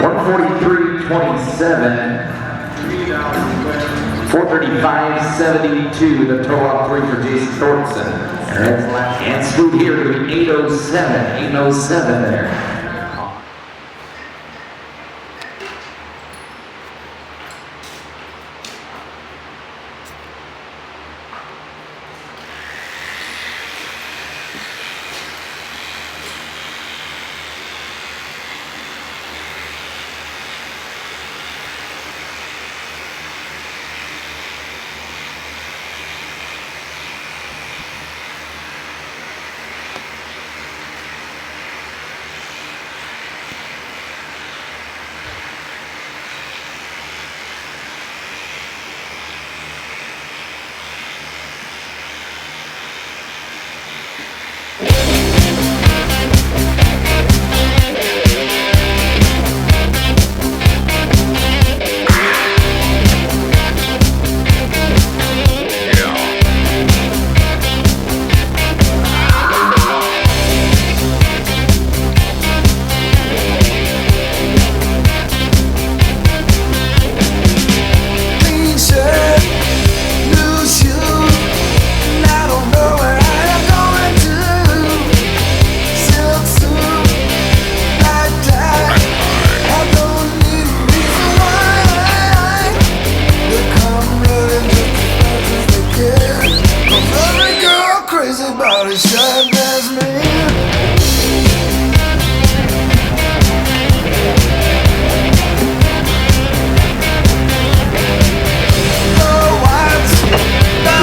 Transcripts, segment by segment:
143.27. 435.72, the total on 3 for Jason Thornton. And smooth here to the 807, 807 there.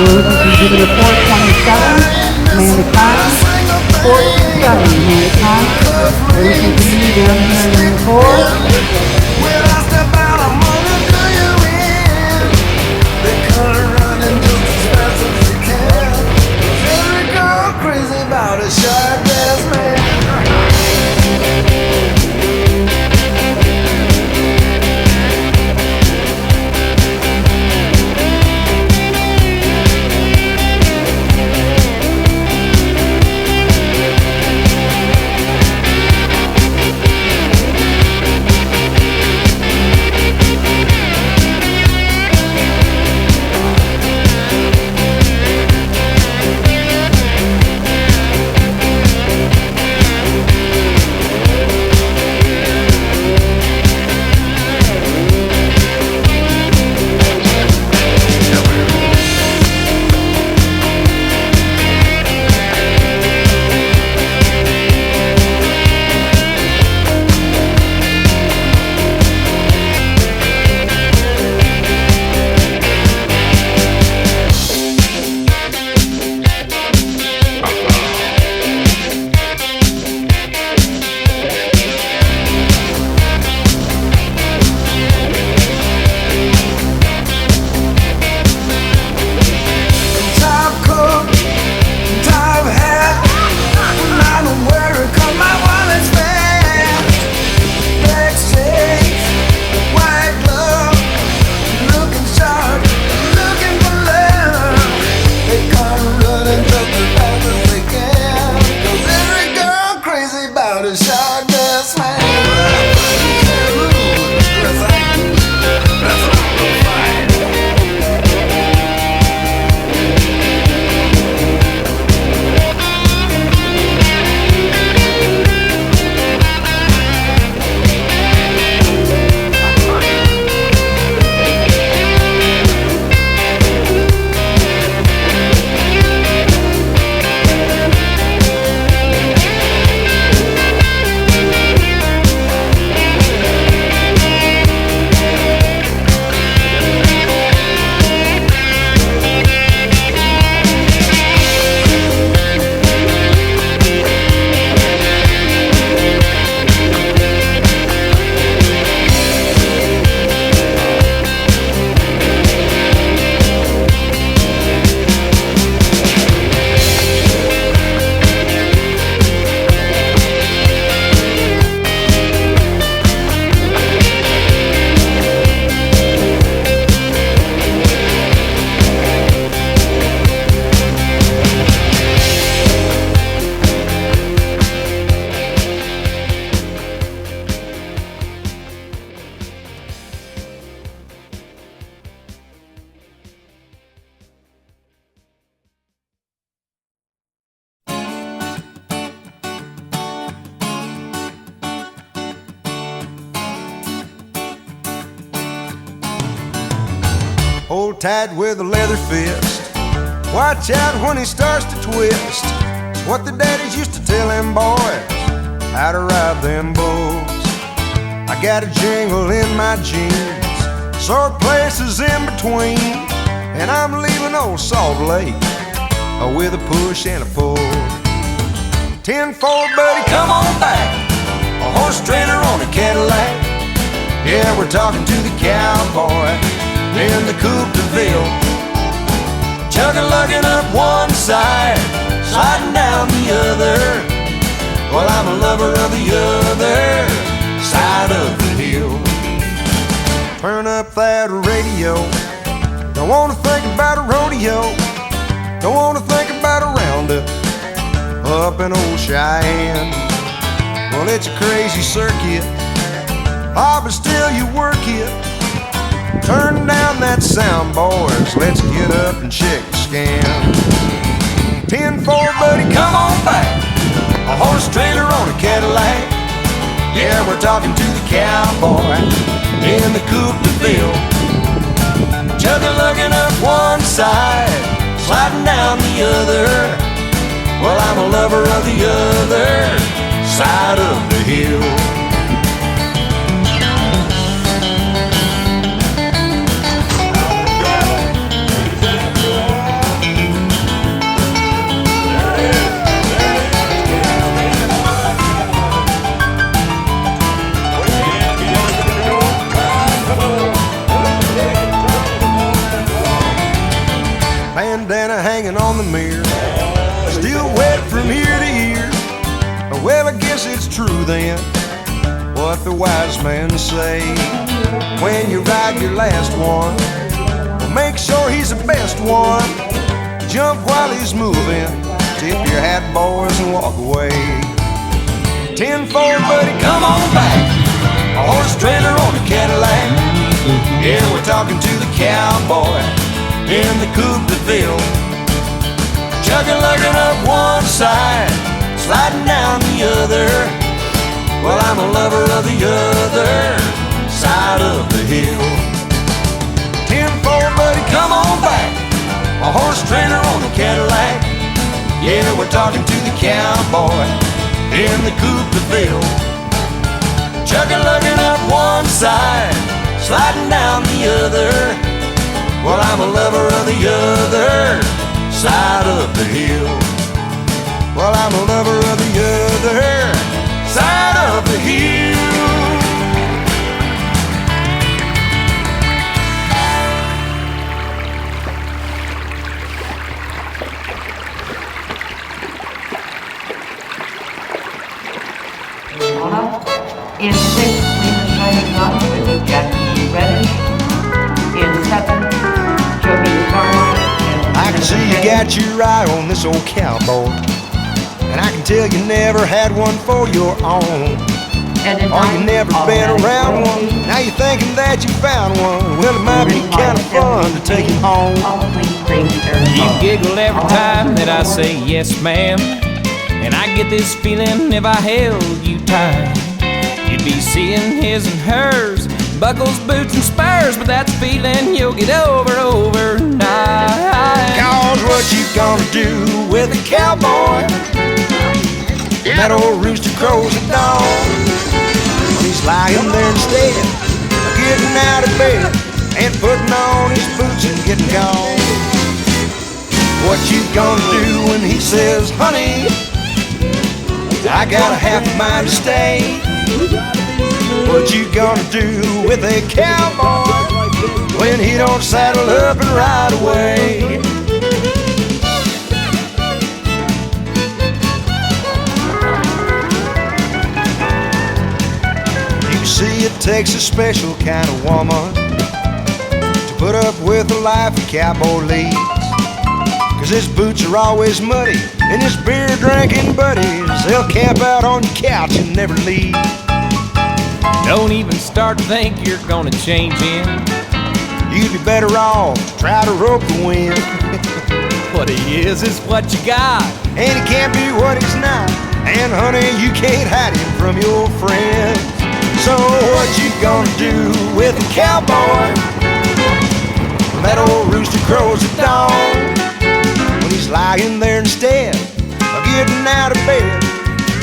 Exhibitor 427, Amanda Collins, 427, Amanda Collins. We'll continue down here in 4. tied with a leather fist. Watch out when he starts to twist. It's what the daddies used to tell them boys, how to ride them bulls. I got a jingle in my jeans, sore places in between, and I'm leaving old Salt Lake with a push and a pull. 10-4, buddy, come on back. A horse trailer on a Cadillac. Yeah, we're talking to the cowboy in the coupe de ville. Chugging-lugging up one side, sliding down the other. Well, I'm a lover of the other side of the hill. Turn up that radio. Don't wanna think about a rodeo. Don't wanna think about a roundup up in old Cheyenne. Well, it's a crazy circuit. Ah, but still you work it. Turn down that sound, boys. Let's get up and check the scan. 10-4, buddy, come on back. A horse trailer on a Cadillac. Yeah, we're talking to the cowboy in the coupe de ville. Chugging-lugging up one side, sliding down the other. Well, I'm a lover of the other side of the hill. Bandana hanging on the mirror, still wet from ear to ear. Well, I guess it's true then, what the wise men say. When you ride your last one, well, make sure he's the best one. Jump while he's moving, tip your hat, boys, and walk away. 10-4, buddy, come on back. A horse trailer on a Cadillac. Yeah, we're talking to the cowboy in the coupe de ville. Chugging-lugging up one side, sliding down the other. Well, I'm a lover of the other side of the hill. 10-4, buddy, come on back. A horse trailer on a Cadillac. Yeah, we're talking to the cowboy in the coupe de ville. Chugging-lugging up one side, sliding down the other. Well, I'm a lover of the other side of the hill. Well, I'm a lover of the other side of the hill. In 6, Lena Shining Love with Jackie Reddish. In 7, Joey Carter. I can see you got your eye on this old cowboy, and I can tell you never had one for your own. Or you never been around one. Now you're thinking that you found one. Well, it might be kind of fun to take him home. You giggle every time that I say yes, ma'am, and I get this feeling if I held you tight, you'd be seeing his and hers, buckles, boots, and spurs. But that's a feeling you'll get over overnight. Cause what you gonna do with a cowboy when that old rooster crows at dawn? When he's lying there instead of getting out of bed and putting on his boots and getting gone. What you gonna do when he says, honey, I got a half a mind to stay? What you gonna do with a cowboy when he don't saddle up and ride away? You see, it takes a special kind of woman to put up with the life a cowboy leads. 'Cause his boots are always muddy, and his beer-drinking buddies, they'll camp out on your couch and never leave. Don't even start to think you're gonna change him. You'd be better off try to rope the wind. What he is what you got, And he can't be what he's not. And honey, you can't hide him from your friends. So what you gonna do with a cowboy when that old rooster crows at dawn. When he's lying there instead of getting out of bed,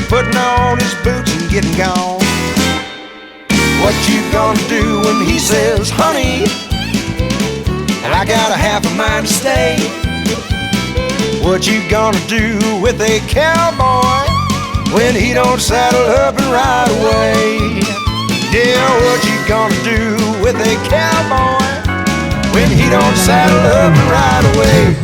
putting on his boots and getting gone. What you gonna do when he says, honey, and I got a half a mind to stay? What you gonna do with a cowboy when he don't saddle up and ride away? Yeah, what you gonna do with a cowboy when he don't saddle up and ride away?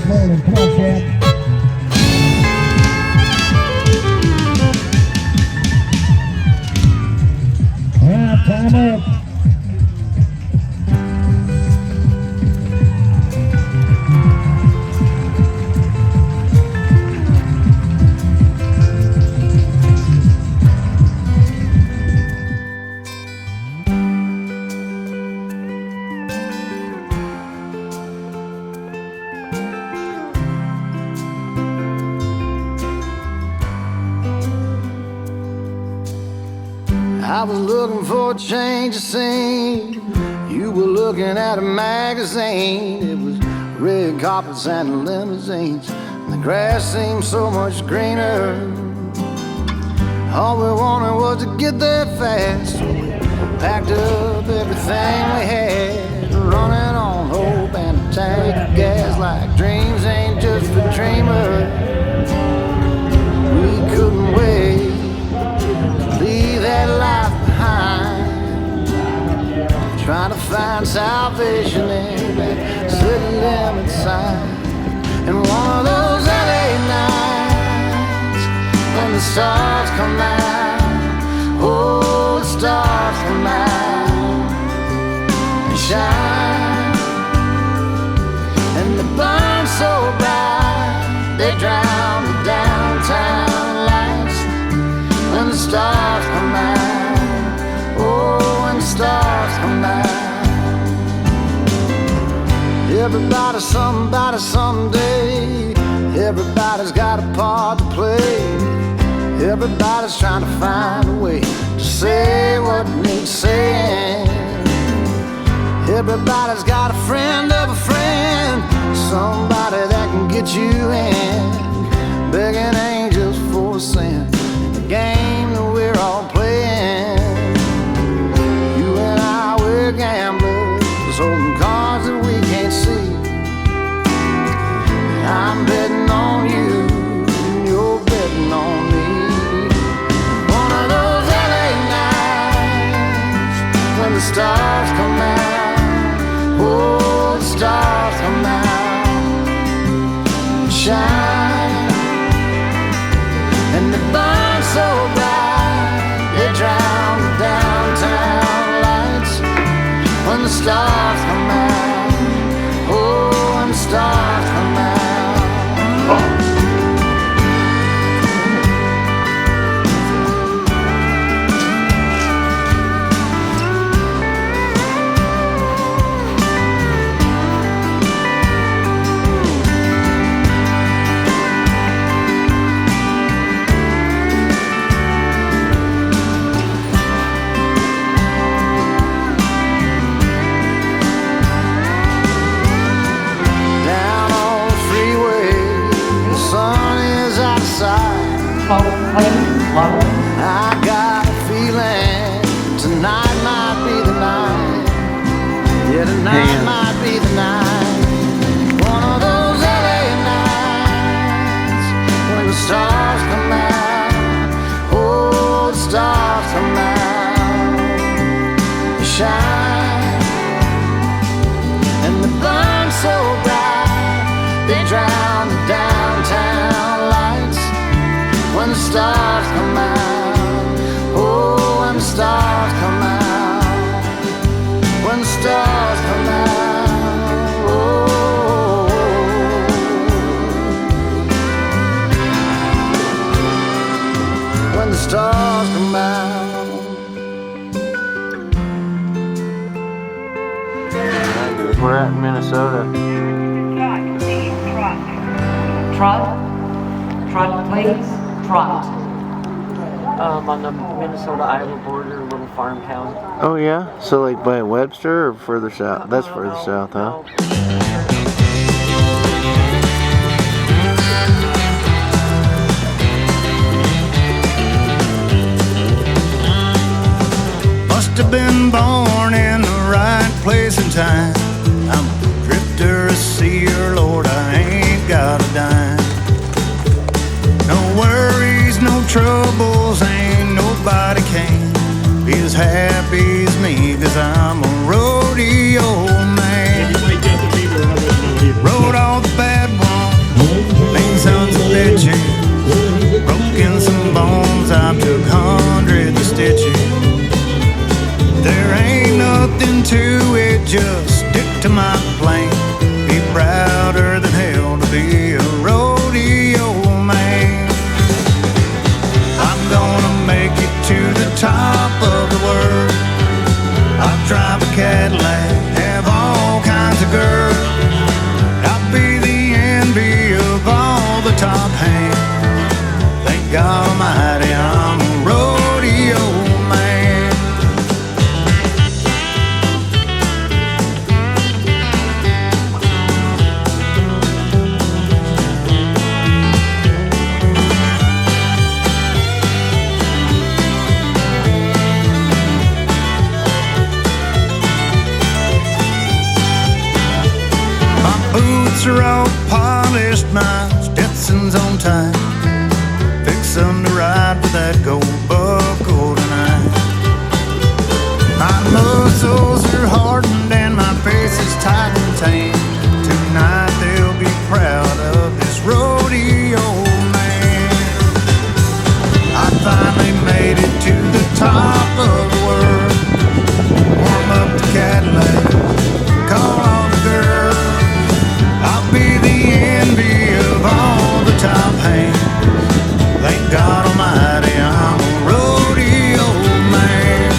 Time up. I was looking for a change of scene. You were looking at a magazine. It was red carpets and limousines, and the grass seemed so much greener. All we wanted was to get there fast, so we packed up everything we had, running on hope and a tank of gas, like dreams ain't just for dreamers. We couldn't wait to leave that life behind, trying to find salvation in that city limit sign. And one of those LA nights when the stars come out, oh, the stars come out and shine, and they burn so bright they drown the downtown lights. When the stars come out, oh, when the stars come out. Everybody's somebody someday. Everybody's got a part to play. Everybody's trying to find a way to say what needs saying. Everybody's got a friend of a friend, somebody that can get you in, begging angels for a sin. The game that we're all playing. You and I, we're gamblers, holding cards that we can't see. I'm betting on you, and you're betting on me. One of those LA nights when the stars come out, oh, the stars come out and shine, and they burn so bright they drown the downtown lights. When the stars come out, oh, when the stars come out. I got a feeling tonight might be the night. Yeah, tonight might be the night. One of those LA nights when the stars come out, oh, the stars come out, they shine, and they burn so bright they drown the downtown lights. When the stars come out, oh, when the stars come out, when the stars come out, oh, when the stars come out. We're at Minnesota. Trot, please. Trot. On the Minnesota-Iowa border, a little farm town. Oh yeah? So like by Webster or further south? That's further south, huh? No. must have been born in the right place and time. I'm a drifter, a seer, Lord, I ain't got a dime. No worries, no troubles, ain't nobody can be as happy as me, 'cause I'm a rodeo man. Rode all the bad ones, made sons of bitches, broken some bones, I took hundreds of stitches. There ain't nothing to it, just stick to my plan. Be prouder than hell to be a rodeo man. I'm gonna make it to the top of the world. I'll drive a Cadillac, have all kinds of girls. I'll be the envy of all the top hands. Thank God Almighty, I'm a rodeo man. My boots are all polished, my Stetson's on time. Fixin' to ride with that gold buckle tonight. My muscles are hardened and my face is tight and tan. Tonight they'll be proud of this rodeo man. I finally made it to the top of the world. Warm up the Cadillac, call all the girls. I'll be the envy of all the top hands. Thank God Almighty, I'm a rodeo man.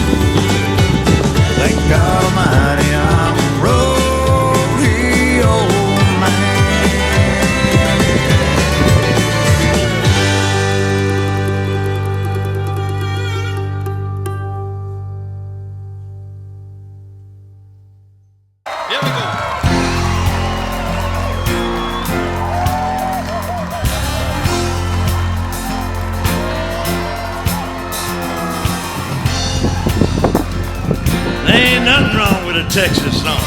Thank God Almighty, I'm a rodeo man. Here we go. There ain't nothing wrong with a Texas song.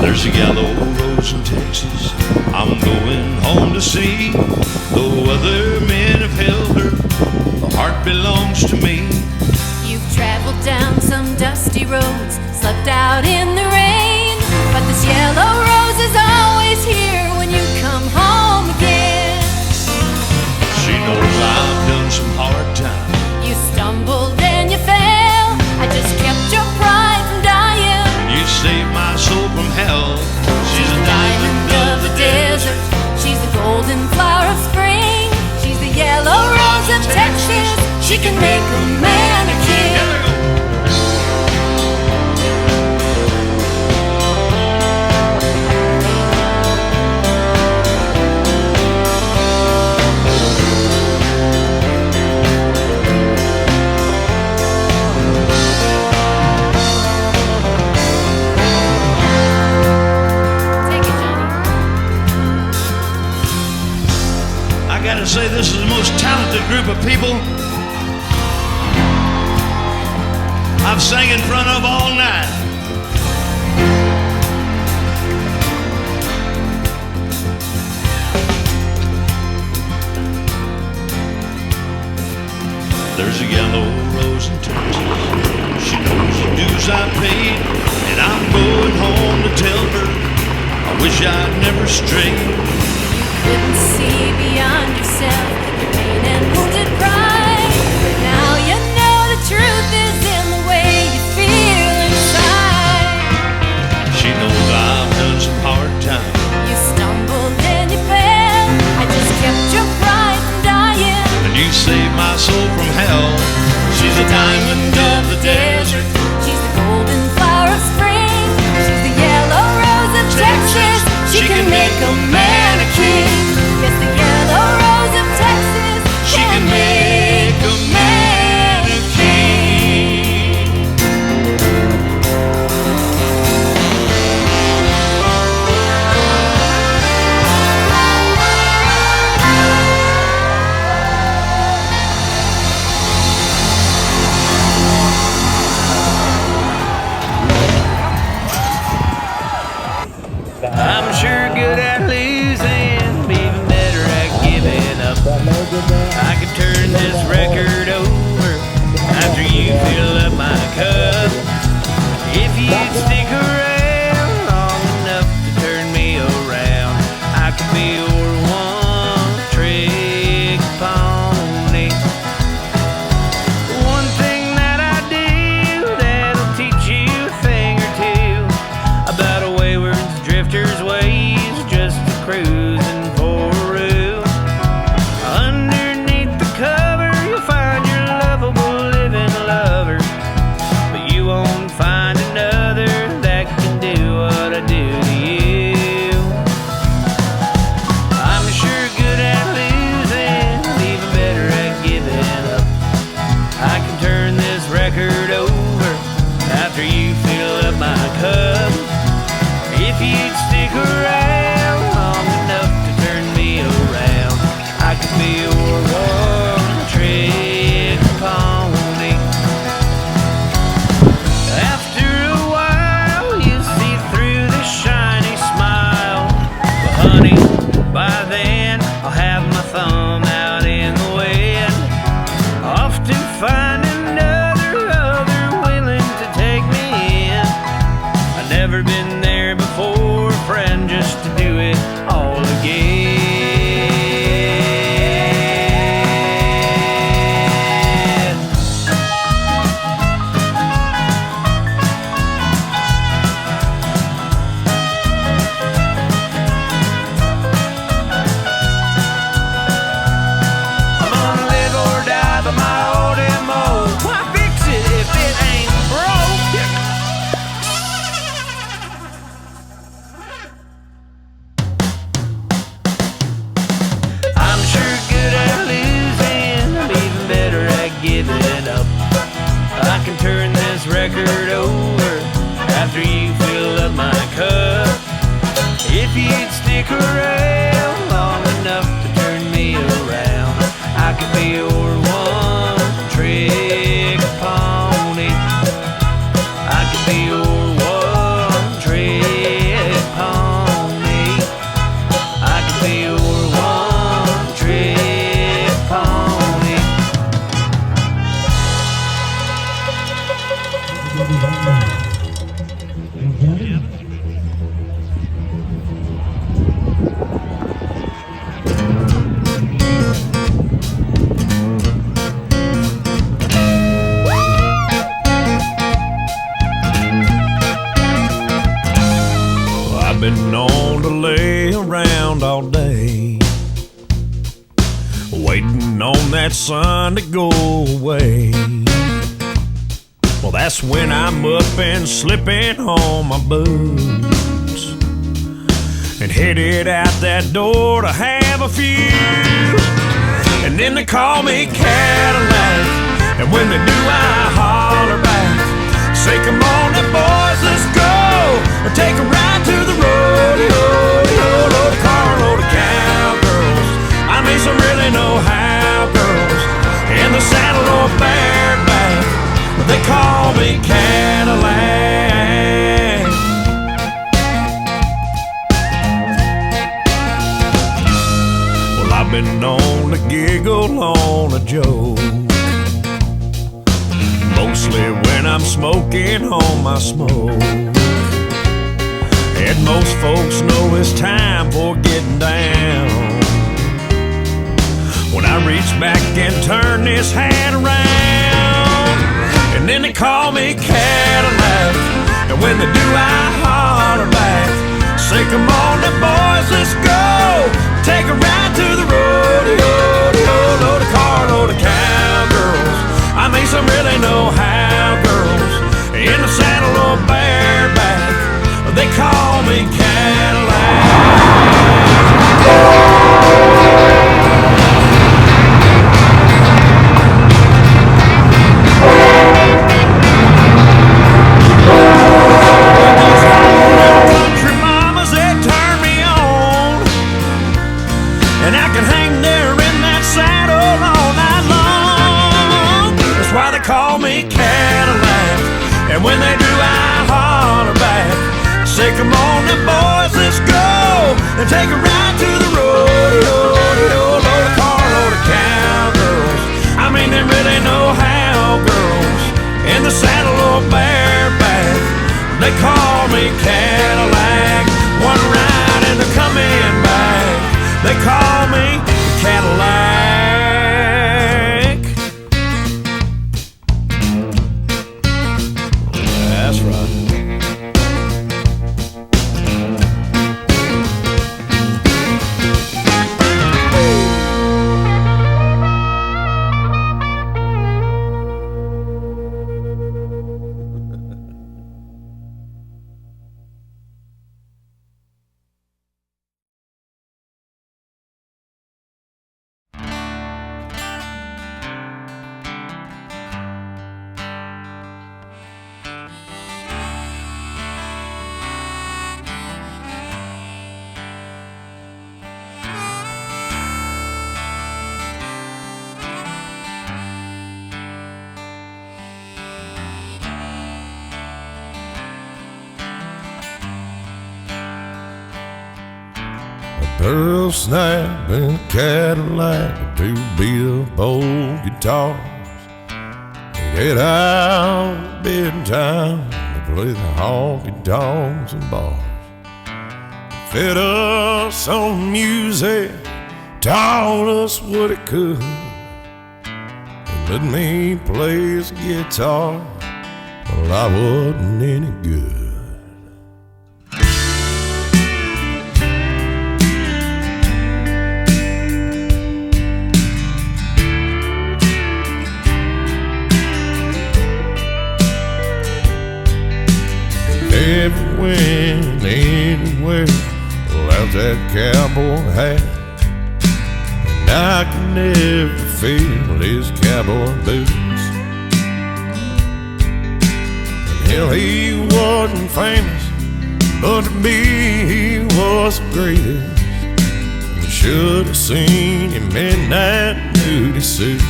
There's a yellow rose in Texas I'm going home to see. Though other men have held her, the heart belongs to me. You've traveled down some dusty roads, slept out in the rain, but this yellow rose is always here when you come home again. She knows I've done some hard times. You stumbled and you fell, I just kept your pride from dying. You saved my soul from hell. She's a diamond of the desert. She's the golden flower of spring. She's the yellow rose of Texas. She can make a man a king. Here we go. Take it, Johnny. I gotta say, this is the most talented group of people I've sang in front of all night. There's a yellow rose in Texas. She knows the dues I paid, and I'm going home to tell her I wish I'd never strayed. Couldn't see beyond yourself, your pain and wounded pride. But now you know the truth is in the way you feel inside. She knows I've done some hard times. You stumbled and you fell, I just kept your pride from dying. And you saved my soul from hell. She's a diamond of the desert. She's the golden flower of spring. She's the yellow rose of Texas. She can make a man a king. Yes, the yellow rose of Texas. She can make a man a king. I could turn this record over after you fill up my cup. If you'd stick around long enough to turn me around, I could be your one-trick pony. One thing that I do that'll teach you a thing or two about a wayward drifter's ways, just a cruising for room. Underneath the cover you'll find your lovable living lover, but you won't find another that can do what I do to you. I'm sure good at losing, even better at giving up. I can turn this record over after you fill up my cup. If you'd stick around long enough to turn me around, I could be your one-trick pony. After a while, you see through the shiny smile. But honey, by then, I'll have my thumb out in the wind, off to find another other willing to take me in. I've never been there before, friend, just to do it all again. I'm gonna live or die by my old MO. Why fix it if it ain't broke? I'm sure good at losing, I'm even better at giving up. I can turn this record over after you fill up my cup. If you'd stick around long enough to turn me around, I could be your one-trick pony. I could be your one-trick pony. I could be your one-trick pony. I've been known to lay around all day, waiting on that sun to go away. Well, that's when I'm up and slipping on my boots and headed out that door to have a few. And then they call me Cadillac, and when they do I holler back, say, come on now boys, let's go, or take a ride to the rodeo. Load a car, load of cowgirls, I mean some really know-how girls, in the saddle or bareback, they call me Cadillac. Well, I've been known to giggle on a joke, mostly when I'm smoking on my smoke. And most folks know it's time for getting down when I reach back and turn this hat around. And then they call me Cadillac, and when they do I holler back, say, come on now boys, let's go, take a ride to the rodeo. Load a car, load of cowgirls, I mean some really know-how girls, in the saddle or bareback, they call me Country mamas, they turn me on, and I can hang there in that saddle all night long. That's why they call me Cadillac, and when they do I holler back, say, come on now boys, let's go, and take a ride to the rodeo. Load a car, load of cow Earl Snap in a Cadillac, two beat-up old guitars. Head out bedtime to play the honky-tonks and bars. Fed us on music, taught us what it could. He let me play his guitar, well, I wasn't any good. Everywhere and anywhere, without that cowboy hat, and I could never feel his cowboy boots. And hell, he wasn't famous, but to me he was the greatest. You should have seen him in that nudie suit.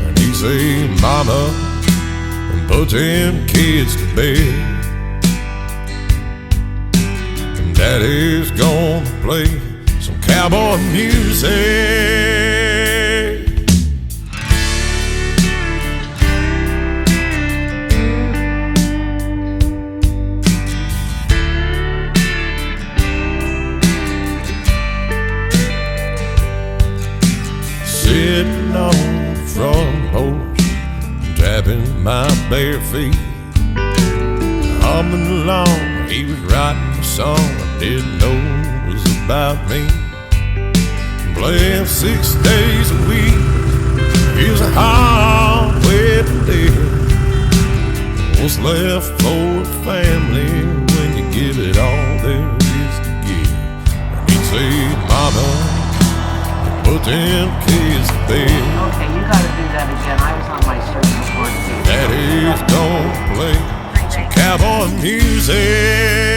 And he said, "Mama, put them kids to bed, and Daddy's gonna play some cowboy music." Sitting on the front porch, tapping my bare feet, humming along. He was writing a song I didn't know was about me. Playing 6 days a week, he was a halfway dead. What's left for the family when you give it all there is to give? And he'd say, "Mama, put them kids to bed." Okay, you gotta do that again. I was on my surface board too. Daddy's gonna play some cowboy music.